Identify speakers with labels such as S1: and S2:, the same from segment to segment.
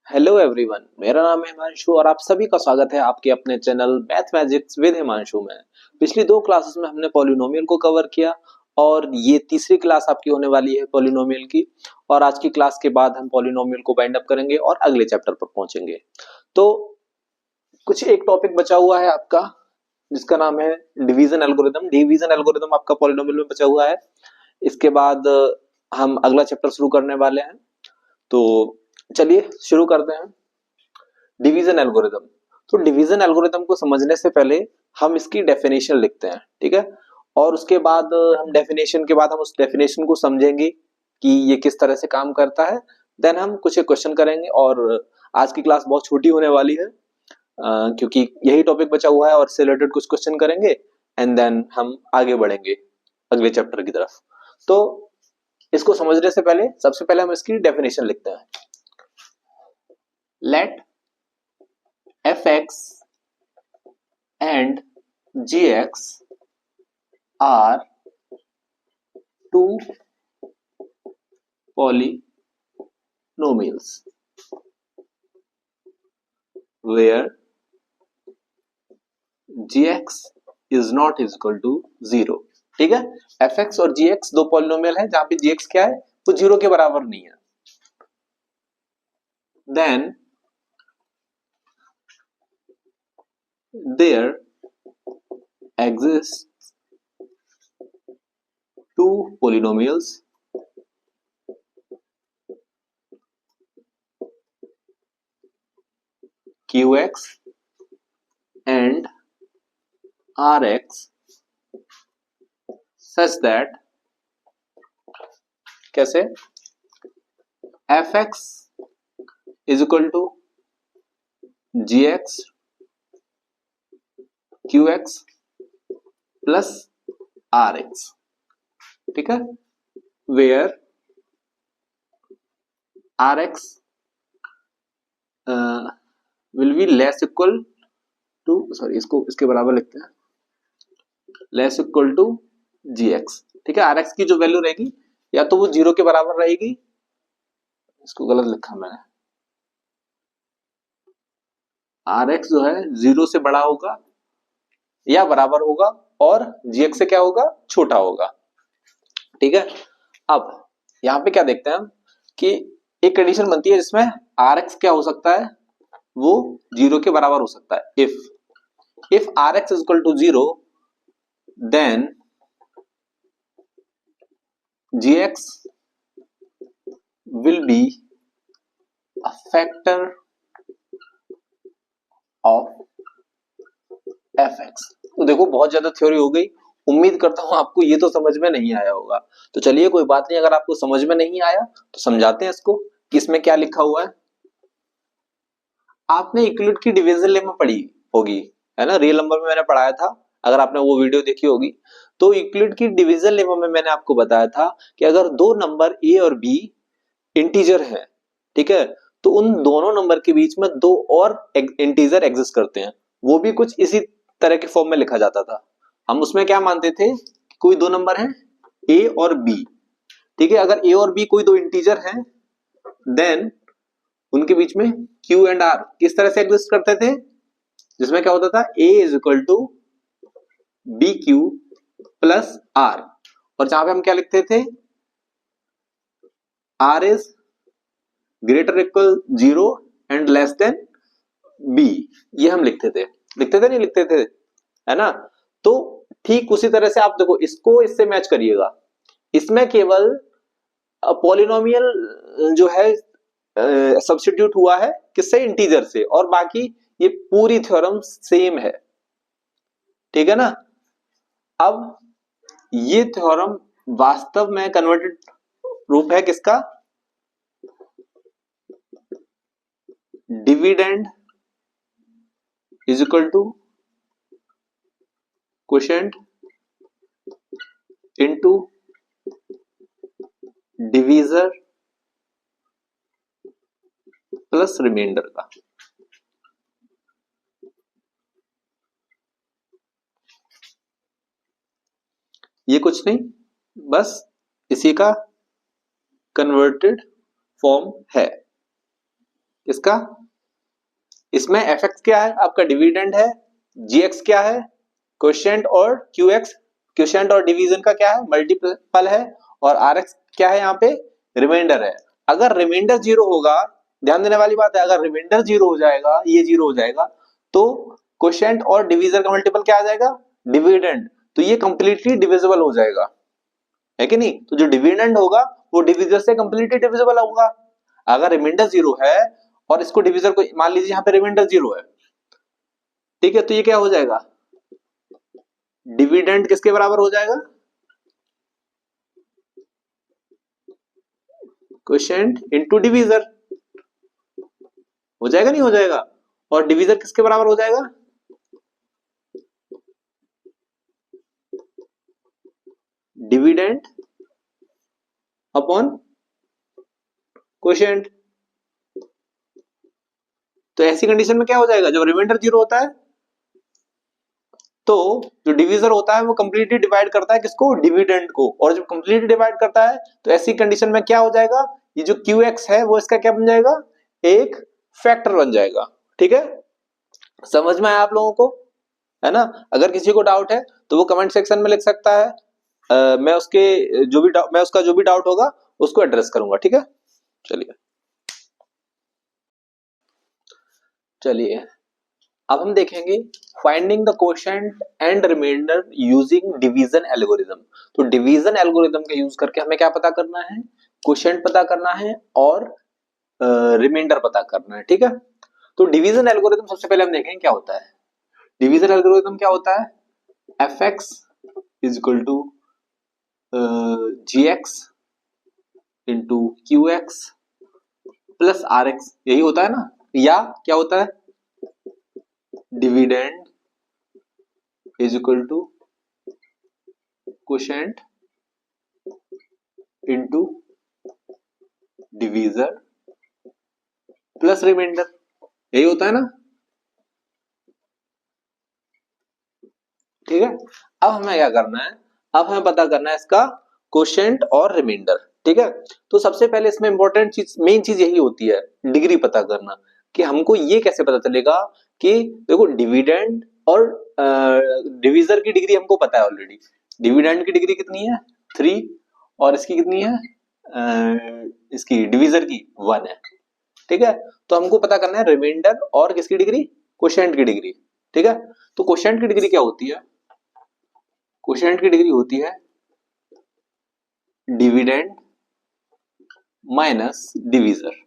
S1: Hello everyone, मेरा नाम है हिमांशु और आप सभी का स्वागत है आपके अपने channel math magics with Himanshu में। पिछली दो क्लासेस में हमने पॉलिनोमियल को कवर किया और ये तीसरी क्लास आपकी होने वाली है पॉलिनोमियल की। और आज की क्लास के बाद हम पॉलिनोमियल को वाइंड अप करेंगे और अगले चैप्टर पर पहुंचेंगे। तो कुछ एक टॉपिक बचा हुआ है आपका जिसका नाम है डिवीजन एल्गोरिथम। डिवीजन एल्गोरिथम आपका पॉलिनोमियल में बचा हुआ है। इसके बाद हम अगला चैप्टर शुरू करने वाले हैं। तो चलिए शुरू करते हैं डिवीजन एल्गोरिथम। तो डिवीजन एल्गोरिथम को समझने से पहले हम इसकी डेफिनेशन लिखते हैं, ठीक है। और उसके बाद हम डेफिनेशन के बाद हम उस डेफिनेशन को समझेंगे कि ये किस तरह से काम करता है। देन हम कुछ एक क्वेश्चन करेंगे और आज की क्लास बहुत छोटी होने वाली है क्योंकि यही टॉपिक बचा हुआ है और इससे रिलेटेड कुछ क्वेश्चन करेंगे एंड देन हम आगे बढ़ेंगे अगले चैप्टर की तरफ। तो इसको समझने से पहले सबसे पहले हम इसकी डेफिनेशन लिखते हैं। Let fx and gx are two polynomials where gx is not equal to 0। ठीक है, fx और gx दो पॉलिनोमियल है जहां पे gx क्या है, वो 0 के बराबर नहीं है। Then there exists two polynomials qx and rx such that कैसे fx is equal to gx qx plus rx। ठीक है, where rx will be less equal to sorry इसको इसके बराबर लिखते हैं, लेस इक्वल टू gx। ठीक है, rx की जो वैल्यू रहेगी या तो वो 0 के बराबर रहेगी, इसको गलत लिखा मैंने, rx जो है 0 से बड़ा होगा या बराबर होगा और gx से क्या होगा, छोटा होगा। ठीक है, अब यहाँ पे क्या देखते हैं हम कि एक कंडीशन बनती है जिसमें rx क्या हो सकता है, वो 0 के बराबर हो सकता है। if rx is equal to 0 then gx will be a factor of fx। तो देखो बहुत ज्यादा थ्योरी हो गई, उम्मीद करता हूं आपको ये तो समझ में नहीं आया होगा। तो चलिए कोई बात नहीं, अगर आपको समझ में नहीं आया तो समझाते हैं इसको कि इसमें क्या लिखा हुआ है। आपने यूक्लिड की डिवीजन लेमा पढ़ी होगी, है ना, रियल नंबर में मैंने पढ़ाया था, अगर आपने वो वीडियो देखी होगी। तो यूक्लिड की डिवीजन लेमा में मैंने आपको बताया था कि अगर दो नंबर a और b इंटीजर है, ठीक है, तो उन दोनों नंबर के बीच में दो और इंटीजर एग्जिस्ट करते हैं, वो भी कुछ इसी तरह के फॉर्म में लिखा जाता था। हम उसमें क्या मानते थे कि कोई दो नंबर है a और b, ठीक है, अगर a और b कोई दो इंटीजर हैं देन उनके बीच में q एंड r किस तरह से एग्जिस्ट करते थे, जिसमें क्या होता था a is equal to B Q plus r, और जहां पे हम क्या लिखते थे, r is greater equal 0 and less than b, ये हम लिखते थे नहीं लिखते थे, है ना। तो ठीक उसी तरह से आप देखो इसको इससे मैच करिएगा, इसमें केवल पॉलिनोमियल जो है सब्स्टिट्यूट हुआ है किससे, इंटीजर से, और बाकी ये पूरी थ्योरम सेम है। ठीक है ना। अब ये थ्योरम वास्तव में कन्वर्टेड रूप है किसका, dividend is equal to quotient into divisor plus remainder का। ये कुछ नहीं, बस इसी का कन्वर्टेड फॉर्म है। किसका? इसमें एफ एक्स क्या है? आपका डिविडेंड है। जी एक्स क्या है? क्वोशिएंट और क्यू एक्स, क्वोशिएंट और डिवीजन का क्या है? मल्टीपल है। और आर एक्स क्या है? यहाँ पे रिमाइंडर है। अगर रिमाइंडर जीरो होगा, ध्यान देने वाली बात है, अगर रिमाइंडर जीरो हो जाएगा, ये जीरो हो जाएगा, तो क्वोशिएंट और डिवीजन का मल्टीपल क्या आ जाएगा? डिविडेंड। तो ये कंप्लीटली डिविजिबल हो जाएगा, है कि नहीं? तो जो डिविडेंड होगा वो डिविजर से कंप्लीटली डिविजिबल होगा। अगर रिमाइंडर जीरो है और इसको डिविजर को मान लीजिए यहाँ पे रिमाइंडर जीरो है, ठीक है, तो ये क्या हो जाएगा? डिविडेंड किसके बराबर हो जाएगा? Quotient into divisor. हो जाएगा नहीं हो जाएगा? और डिवीजर किसके बराबर हो जाएगा? Dividend upon quotient. तो ऐसी कंडीशन में क्या हो जाएगा? जब रिमाइंडर जीरो होता है तो जो डिवीजर होता है वो कंप्लीटली डिवाइड करता है किसको? डिविडेंड को। और जब कंप्लीटली डिवाइड करता है तो ऐसी कंडीशन में क्या हो जाएगा? ये जो क्यू एक्स है वो इसका क्या बन जाएगा? एक फैक्टर बन जाएगा। ठीक है, समझ में आया आप लोगों को? है ना? अगर किसी को डाउट है तो वो कमेंट सेक्शन में लिख सकता है। मैं उसका जो भी डाउट होगा उसको एड्रेस करूंगा। ठीक है, चलिए अब हम देखेंगे finding the quotient and remainder using division algorithm. तो डिवीजन एल्गोरिथम का यूज करके हमें क्या पता करना है? क्वोशिएंट पता करना है और रिमाइंडर पता करना है। ठीक है, तो डिवीजन एल्गोरिथम सबसे पहले हम देखेंगे क्या होता है। डिवीजन एल्गोरिथम क्या होता है? F X is equal to G X into Q X plus R X, यही होता है ना? या क्या होता है? Dividend is equal to quotient into divisor plus remainder, यही होता है ना? ठीक है, अब हमें क्या करना है? अब हमें पता करना है इसका क्वोशिएंट और रिमाइंडर। ठीक है, तो सबसे पहले इसमें इंपॉर्टेंट चीज, मेन चीज यही होती है, डिग्री पता करना। कि हमको ये कैसे पता चलेगा कि देखो डिविडेंड और डिवीजर की डिग्री हमको पता है ऑलरेडी। डिविडेंड की डिग्री कितनी है? 3। और इसकी कितनी है? इसकी डिवीजर की 1 है। ठीक है, तो हमको पता करना है रिमाइंडर और किसकी डिग्री? क्वोशिएंट की डिग्री। ठीक है, तो क्वोशिएंट की डिग्री क्या होती है? क्वोशिएंट की डिग्री होती है dividend minus divisor.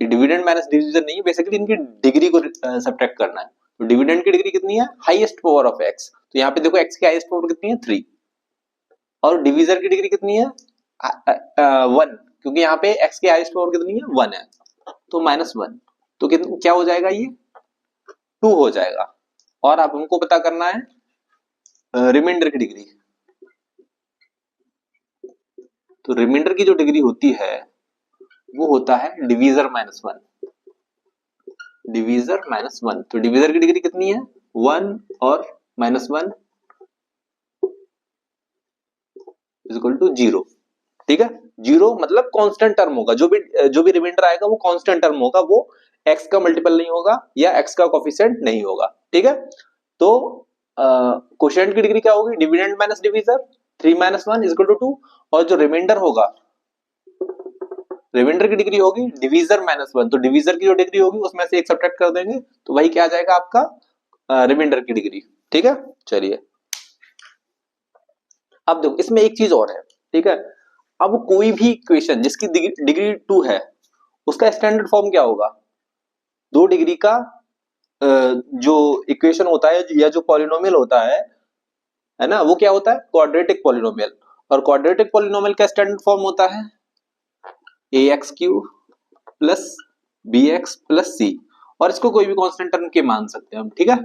S1: Dividend minus divisor नहीं है, बेसिकली इनकी डिग्री को सब्ट्रैक्ट करना है। तो डिविडेंड की डिग्री कितनी है? Highest power of x. तो यहाँ पे देखो एक्स की हाईएस्ट पावर कितनी है? 3। और डिवीजर की डिग्री कितनी है? 1, क्योंकि यहाँ पे एक्स की हाईएस्ट पावर कितनी है? 1 है, तो -1। तो क्या हो जाएगा? ये 2 हो जाएगा। और अब हमको पता करना है रिमाइंडर की डिग्री। तो रिमाइंडर की जो डिग्री होती है वो होता है डिवीजर -1। डिवीजर -1, तो डिवीजर की डिग्री कितनी है? 1 और -1 इज इक्वल टू 0। ठीक है, 0 मतलब कांस्टेंट टर्म होगा। जो भी रिमाइंडर आएगा वो कांस्टेंट टर्म होगा, वो एक्स का मल्टीपल नहीं होगा या एक्स का कोफिशिएंट नहीं होगा। ठीक है, तो क्वोशिएंट की डिग्री क्या होगी? Dividend minus divisor, 3 - 1 is equal to 2। और जो रिमाइंडर होगा, रिमाइंडर की डिग्री होगी डिवीजर -1। तो डिवीजर की जो डिग्री होगी उसमें से एक सब्ट्रैक्ट कर देंगे, तो वही क्या आ जाएगा? आपका रिमाइंडर की डिग्री। ठीक है, चलिए अब देखो इसमें एक चीज और है। ठीक है, अब कोई भी इक्वेशन जिसकी डिग्री 2 है उसका स्टैंडर्ड फॉर्म क्या होगा? 2 डिग्री का जो इक्वेशन होता है या जो पॉलिनोमियल होता है ना, वो क्या होता है? Quadratic polynomial. और क्वाड्रेटिक पॉलिनोमियल का स्टैंडर्ड फॉर्म होता है ax³ plus bx plus c। और इसको कोई भी कांस्टेंट टर्म के मान सकते हैं हम। ठीक है,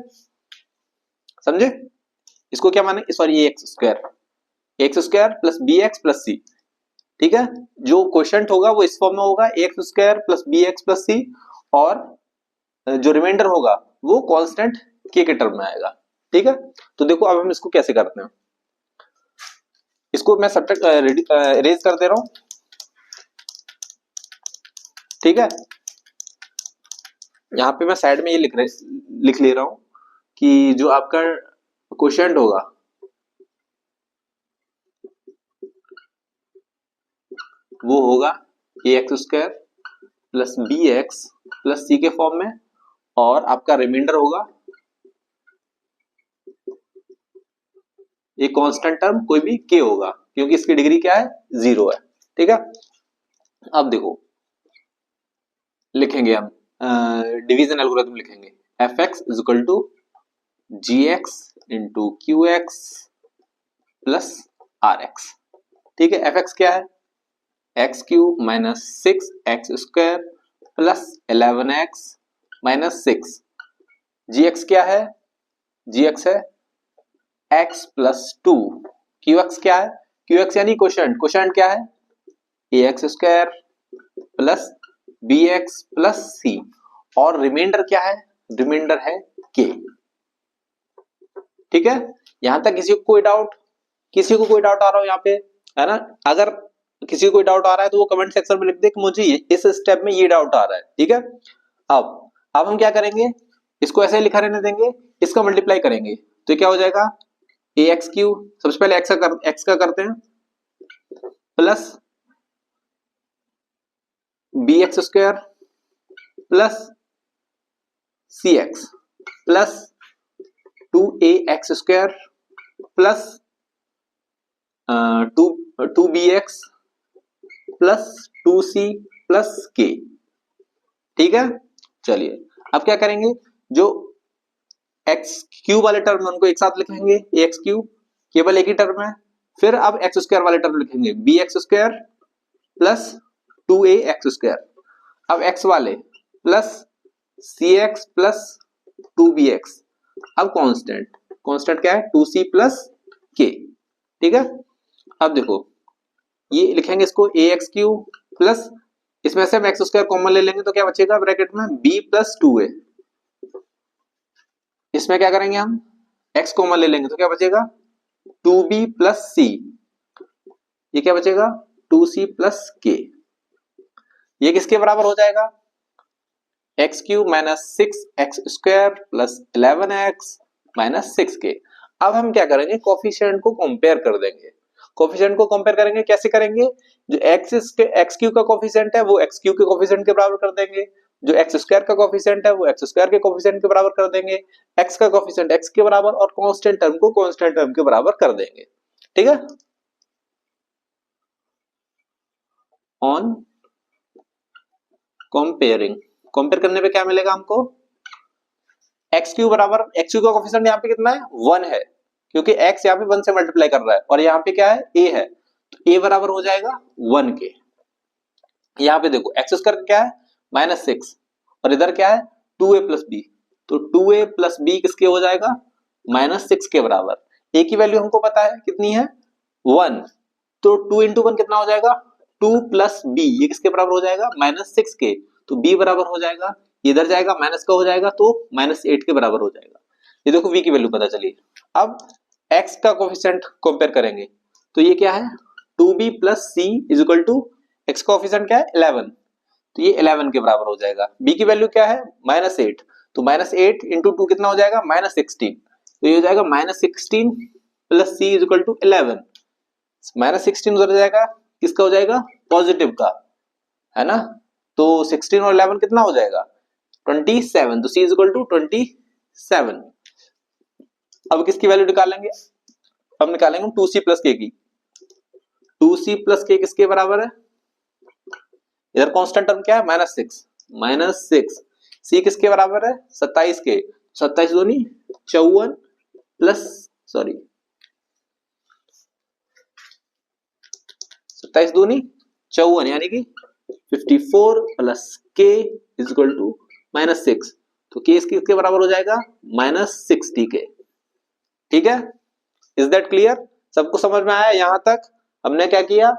S1: समझे? इसको क्या माने? Sorry, x² plus bx plus c। ठीक है, जो क्वोशिएंट होगा वो इस फॉर्म में होगा ax² plus bx plus c। और जो रिमाइंडर होगा वो कांस्टेंट k के टर्म में आएगा। ठीक है, तो देखो अब हम इसको कैसे करते हैं। इसको मैं सब्ट्रैक्ट रेज कर दे रहा हूं। ठीक है, यहाँ पे मैं साइड में ये लिख ले रहा हूं कि जो आपका क्वोशिएंट होगा वो होगा ax² plus bx plus c के फॉर्म में, और आपका रिमाइंडर होगा एक कांस्टेंट टर्म कोई भी k होगा, क्योंकि इसकी डिग्री क्या है, 0 है। ठीक है, अब देखो लिखेंगे हम डिवीजन एल्गोरिथम लिखेंगे, fx is equal to gx into qx plus rx। ठीक है, fx क्या है, X cube minus 6x² plus 11x minus 6। gx क्या है, gx है x प्लस 2। qx क्या है, qx यानी क्वोशिएंट क्या है, ax² plus bx plus c, और रिमाइंडर क्या है, रिमाइंडर है k। ठीक है, यहां तक किसी को कोई डाउट आ रहा हो यहाँ पे, है ना? अगर किसी को कोई डाउट आ रहा है तो वो कमेंट सेक्शन में लिख दे कि मुझे इस स्टेप में ये डाउट आ रहा है। ठीक है, अब हम क्या करेंगे, इसको ऐसे लिखा रहने देंगे, इसका मल्टीप्लाई करेंगे तो क्या हो जाएगा, ax क्यूब, सबसे पहले x का करते हैं, plus bx² plus cx plus 2ax² plus 2bx plus 2c plus k। ठीक है, चलिए अब क्या करेंगे, जो एक्स क्यूब वाले टर्म है उनको एक साथ लिखेंगे, एक्स क्यूब केवल एक ही टर्म है, फिर अब x² वाले टर्म लिखेंगे bx² प्लस 2ax², अब x वाले प्लस cx प्लस 2bx, अब कांस्टेंट क्या है, 2c प्लस k। ठीक है, अब देखो ये लिखेंगे इसको ax³ प्लस, इसमें से हम x² कॉमन ले लेंगे तो क्या बचेगा ब्रैकेट में, b प्लस 2a। इसमें क्या करेंगे हम, x कॉमन ले लेंगे तो क्या बचेगा, 2b प्लस c, ये क्या बचेगा 2c प्लस k। ये किसके बराबर हो जाएगा, x³ minus 6x² plus 11x minus 6k। अब हम क्या करेंगे, कोफिशिएंट को कंपेयर कर देंगे। कोफिशिएंट को कंपेयर करेंगे, कैसे करेंगे, जो x³ का कोफिशिएंट है वो x³ के कोफिशिएंट के बराबर कर देंगे, जो x² का कोफिशिएंट है वो x² के कोफिशिएंट के बराबर कर देंगे, x का कोफिशिएंट x के बराबर, और कांस्टेंट टर्म को कांस्टेंट टर्म के बराबर कर देंगे। ठीक है, ऑन कंपेयर करने पे क्या मिलेगा हमको, x³ बराबर, x³ का कोफिशिएंट यहाँ पे कितना है, 1 है, क्योंकि x यहाँ पे 1 से मल्टीप्लाई कर रहा है, और यहाँ पे क्या है, a है, तो a बराबर हो जाएगा 1 के। यहाँ पे देखो x² क्या है, -6, और इधर क्या है 2a प्लस b, तो 2a प्लस b किसके हो जाएगा, -6 के बराबर। a की वैल्यू हमको पता है कितनी है, 1, तो 2 इंटू 1 कितना हो जाएगा, 2 प्लस b, ये किसके बराबर हो जाएगा, -6 के, तो b बराबर हो जाएगा, इधर जाएगा माइनस का हो जाएगा तो -8 के बराबर हो जाएगा। ये देखो v की वैल्यू पता चली। अब x का कोफिशिएंट कंपेयर करेंगे तो ये क्या है, 2b plus c is equal to, x का कोफिशिएंट क्या है 11, तो ये 11 के बराबर हो जाएगा। b की वैल्यू क्या है, -8, तो -8 इंटू 2 कितना हो जाएगा, -16, तो ये हो जाएगा -16 plus c is equal to 11। -16 उधर जाएगा, किसका हो जाएगा, पॉजिटिव का, है ना, तो 16 और 11 कितना हो जाएगा, 27, तो c इज इक्वल टू 27। अब किसकी वैल्यू निकालेंगे, अब निकालेंगे 2c प्लस k की, 2c प्लस k किसके बराबर है, इधर कांस्टेंट टर्म क्या है, -6, c किसके बराबर है, 27 के, 27 दूनी 54 प्लस 27 दूनी 54 यानी कि 54 plus k is equal to -6, तो k किसके बराबर हो जाएगा, -60 के। ठीक है, इज दैट क्लियर, सबको समझ में आया यहां तक। हमने क्या किया,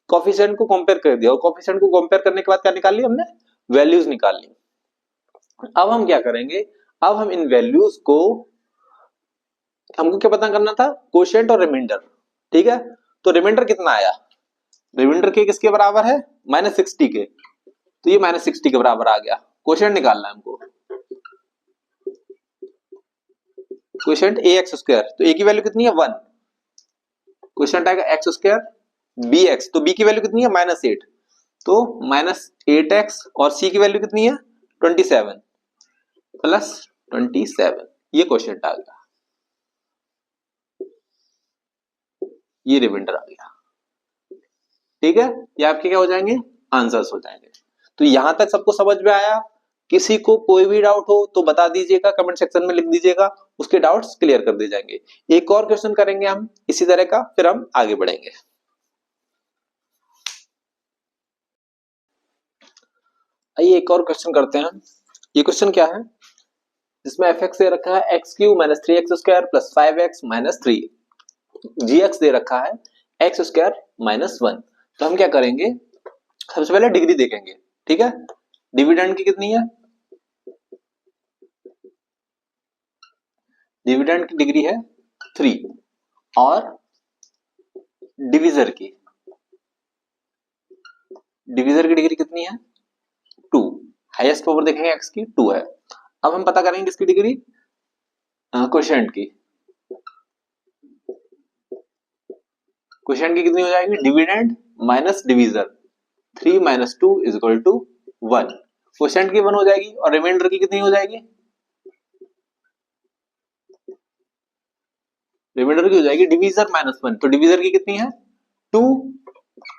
S1: कोफिशिएंट को कंपेयर कर दिया, और कोफिशिएंट को कंपेयर करने के बाद क्या निकाल ली हमने, वैल्यूज निकाल ली। अब हम क्या करेंगे, अब हम इन वैल्यूज को, हमको क्या पता करना था, क्वोशिएंट और रिमाइंडर। ठीक है, तो रिमाइंडर कितना आया, रिमाइंडर के किसके बराबर है, -60 के, तो ये -60 के बराबर आ गया। क्वेश्चन निकालना है हमको, क्वेश्चन ax स्क्वायर, तो a की वैल्यू कितनी है 1, क्वेश्चन आएगा x स्क्वायर bx, तो b की वैल्यू कितनी है -8, तो -8x और c की वैल्यू कितनी है 27 प्लस 27, ये क्वेश्चन आ गया, ये रिमाइंडर आ गया। ठीक है, ये आपके क्या हो जाएंगे, आंसर्स हो जाएंगे। तो यहां तक सबको समझ में आया? किसी को कोई भी डाउट हो तो बता दीजिएगा, कमेंट सेक्शन में लिख दीजिएगा, उसके डाउट्स क्लियर कर दिए जाएंगे। एक और क्वेश्चन करेंगे हम इसी तरह का, फिर हम आगे बढ़ेंगे। आइए एक और क्वेश्चन करते हैं। ये क्वेश्चन क्या है, जिसमें एफ एक्स दे रखा है x q minus 3x square plus 5x minus 3, G x दे रखा है एक्स स्क्वायर माइनस 1। तो हम क्या करेंगे, सबसे पहले डिग्री देखेंगे। ठीक है, डिविडेंड की कितनी है, डिविडेंड की डिग्री है 3 और डिविजर की डिग्री कितनी है 2, हाईएस्ट पावर देखेंगे एक्स की 2 है। अब हम पता करेंगे किसकी डिग्री, क्वोशिएंट की। क्वोशिएंट की कितनी हो जाएगी, dividend minus divisor, 3 minus 2 is equal to 1। Quotient की 1 हो जाएगी और रिमाइंडर की कितनी हो जाएगी, रिमाइंडर की हो जाएगी डिविजर माइनस 1, तो डिविजर की कितनी है 2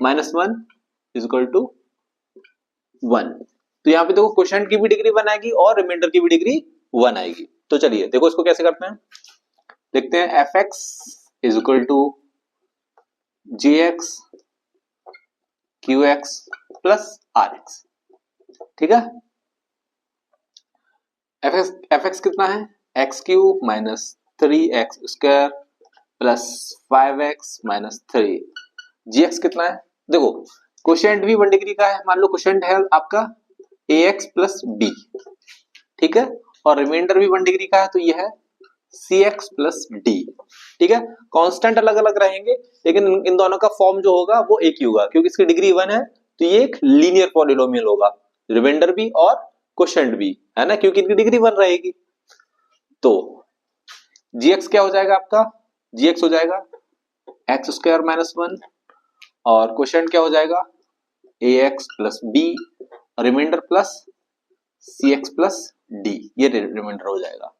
S1: माइनस 1 इज इक्वल टू 1। तो यहाँ पे देखो क्वोशिएंट की भी डिग्री 1 आएगी और रिमाइंडर की भी डिग्री 1 आएगी। तो चलिए देखो इसको कैसे करते हैं, देखते हैं F X is equal to G X Q X plus R X. ठीक है, एफ एक्स कितना है X cube minus 3x square plus 5x minus 3, G X कितना है, देखो क्वोशिएंट भी 1 डिग्री का है, मान लो क्वोशिएंट है आपका ax प्लस बी। ठीक है, और रिमाइंडर भी 1 डिग्री का है, तो ये है cx प्लस डी। ठीक है, कांस्टेंट अलग अलग रहेंगे लेकिन इन दोनों का फॉर्म जो होगा वो एक ही होगा, क्योंकि इसकी डिग्री 1 है तो ये एक लीनियर पॉलिनोमियल होगा, रिमाइंडर भी और क्वोशिएंट भी, है ना, क्योंकि इनकी डिग्री 1 रहेगी। तो gx क्या हो जाएगा आपका, gx हो जाएगा एक्स स्क्वायर माइनस 1 और क्वोशिएंट क्या हो जाएगा ax plus B, remainder plus cx plus D, ये रिमाइंडर हो जाएगा।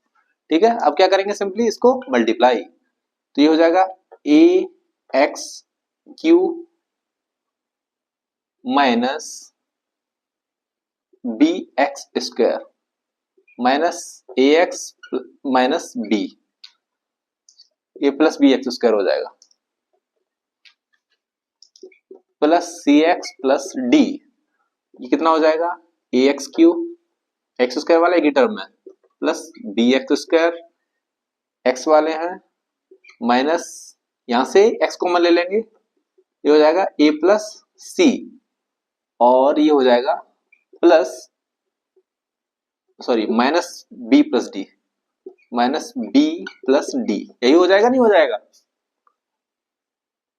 S1: ठीक है, अब क्या करेंगे, सिंपली इसको मल्टीप्लाई, तो ये हो जाएगा a x q minus b x square minus a x minus b, a plus b x square हो जाएगा plus c x plus D, ये कितना हो जाएगा a x Q, x square वाला एक ही टर्म है, plus b x square, x वाले हैं माइनस, यहां से एक्स कॉमन ले लेंगे, ये हो जाएगा ए प्लस सी और ये हो जाएगा plus sorry minus B plus D, minus B plus D, यही हो जाएगा, नहीं हो जाएगा।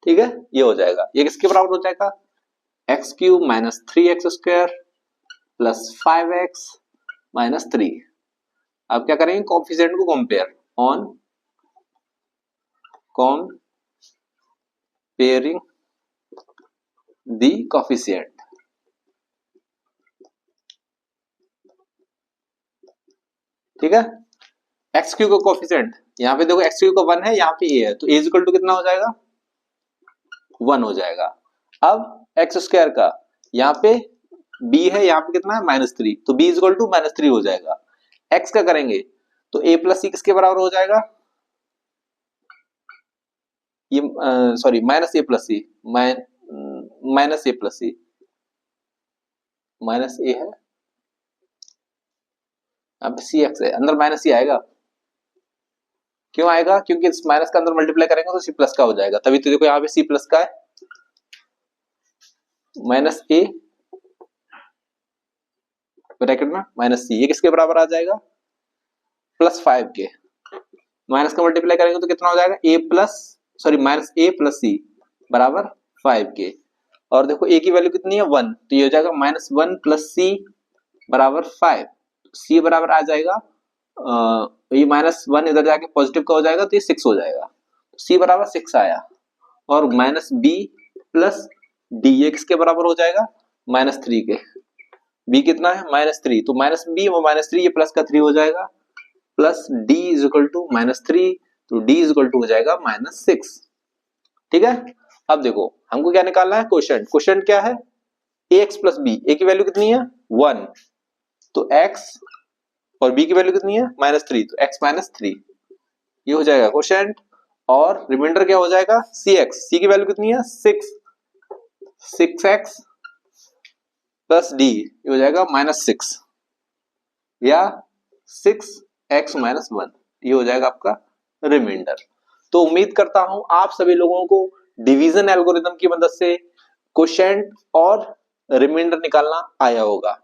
S1: ठीक है, ये हो जाएगा, ये किसके बराबर हो जाएगा x cube minus 3x square plus 5x minus 3। अब क्या करेंगे, कोएफिशिएंट को compare, on comparing the coefficient. ठीक है, एक्स क्यू का कोएफिशिएंट, यहाँ पे देखो एक्स क्यू का 1 है, यहाँ पे ए है, तो ए इक्वल टू कितना हो जाएगा 1 हो जाएगा। अब एक्स स्क्वायर का यहाँ पे बी है, यहाँ पे कितना है -3, तो बी इक्वल टू -3 हो जाएगा। एक्स का करेंगे तो ए प्लस सी किसके बराबर हो जाएगा, ये सॉरी माइनस ए प्लस सी, माइनस ए प्लस सी, माइनस ए है, अब सी एक्स है, अंदर माइनस सी आएगा, क्यों आएगा, क्योंकि इस माइनस का अंदर मल्टीप्लाई करेंगे तो सी प्लस का हो जाएगा, तभी तो देखो यहाँ पे सी प्लस का है, माइनस ए ब्रैकेट में माइनस सी, ये किसके बराबर आ जाएगा प्लस 5 के, माइनस का मल्टीप्लाई करेंगे तो कितना हो जाएगा ए प्लस सॉरी माइनस ए प्लस सी बराबर 5 के। और देखो a की वैल्यू कितनी है 1, तो ये हो जाएगा -1 प्लस c बराबर 5। c बराबर आ जाएगा ये -1 इधर जाके पॉजिटिव का हो जाएगा तो ये 6 हो जाएगा, c बराबर 6 आया। और माइनस b प्लस डी ये किसके बराबर हो जाएगा -3 के। b कितना है -3, तो -b और -3 ये प्लस का 3 हो जाएगा, plus d is equal to -3, तो d इज इक्वल टू हो जाएगा -6। ठीक है, अब देखो हमको क्या निकालना है, क्वेश्चन। क्वेश्चन क्या है, ax प्लस b, a की वैल्यू कितनी है 1, तो x, और b की वैल्यू कितनी है -3, तो x -3, ये हो जाएगा क्वेश्चन। और रिमाइंडर क्या हो जाएगा cx, c की वैल्यू कितनी है 6x प्लस d, ये हो जाएगा -6 या 6x -1, ये हो जाएगा आपका रिमाइंडर। तो उम्मीद करता हूं आप सभी लोगों को डिवीजन एल्गोरिथम की मदद से क्वोशिएंट और रिमाइंडर निकालना आया होगा।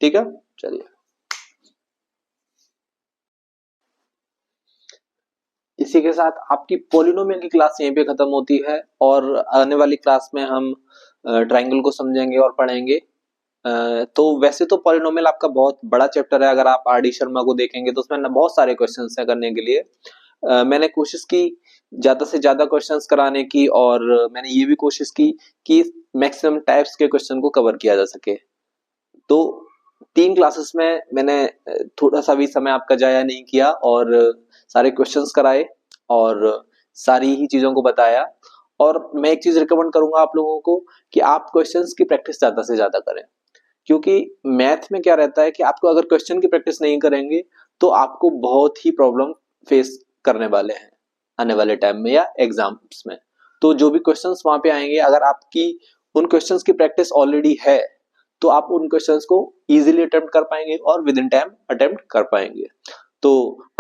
S1: ठीक है, चलिए इसी के साथ आपकी पॉलिनोमियल की क्लास यहीं पे खत्म होती है, और आने वाली क्लास में हम ट्रायंगल को समझेंगे और पढ़ेंगे। तो वैसे तो पॉलिनोमियल आपका बहुत बड़ा चैप्टर है, अगर आप आर डी शर्मा को देखेंगे तो उसमें बहुत सारे क्वेश्चंस हैं करने के लिए। मैंने कोशिश की ज्यादा से ज्यादा क्वेश्चंस कराने की, और मैंने ये भी कोशिश की कि मैक्सिमम टाइप्स के क्वेश्चन को कवर किया जा सके। तो 3 क्लासेस में मैंने थोड़ा सा भी समय आपका जाया नहीं किया, और सारे क्वेश्चंस कराए और सारी ही चीजों को बताया। और मैं एक चीज रिकमेंड करूंगा आप लोगों को कि आप क्वेश्चंस की प्रैक्टिस ज्यादा से ज्यादा करें, क्योंकि मैथ में क्या रहता है कि आपको अगर क्वेश्चन की प्रैक्टिस नहीं करेंगे तो आपको बहुत ही प्रॉब्लम फेस करने वाले हैं आने वाले टाइम में या एग्जाम्स में। तो जो भी क्वेश्चंस वहां पे आएंगे, अगर आपकी उन क्वेश्चंस की प्रैक्टिस ऑलरेडी है तो आप उन क्वेश्चंस को इजीली अटेम्प्ट कर पाएंगे और विद इन टाइम अटेम्प्ट कर पाएंगे। तो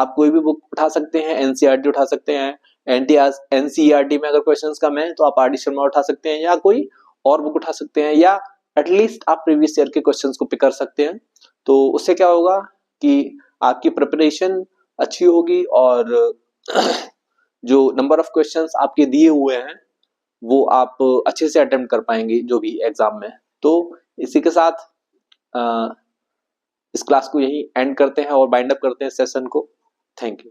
S1: आप कोई भी बुक उठा सकते हैं, एनसीईआरटी उठा सकते हैं, एनसीईआरटी में अगर क्वेश्चंस कम है तो आप आर डी शर्मा उठा सकते हैं, या कोई और बुक उठा सकते हैं, या एटलीस्ट आप प्रीवियस ईयर के क्वेश्चंस को पिक कर सकते हैं। तो उससे क्या होगा कि आपकी प्रिपरेशन अच्छी होगी, और जो नंबर ऑफ क्वेश्चंस आपके दिए हुए हैं वो आप अच्छे से अटेम्प्ट कर पाएंगे जो भी एग्जाम में। तो इसी के साथ इस क्लास को यही एंड करते हैं और बाइंड अप करते हैं सेशन को। Thank you.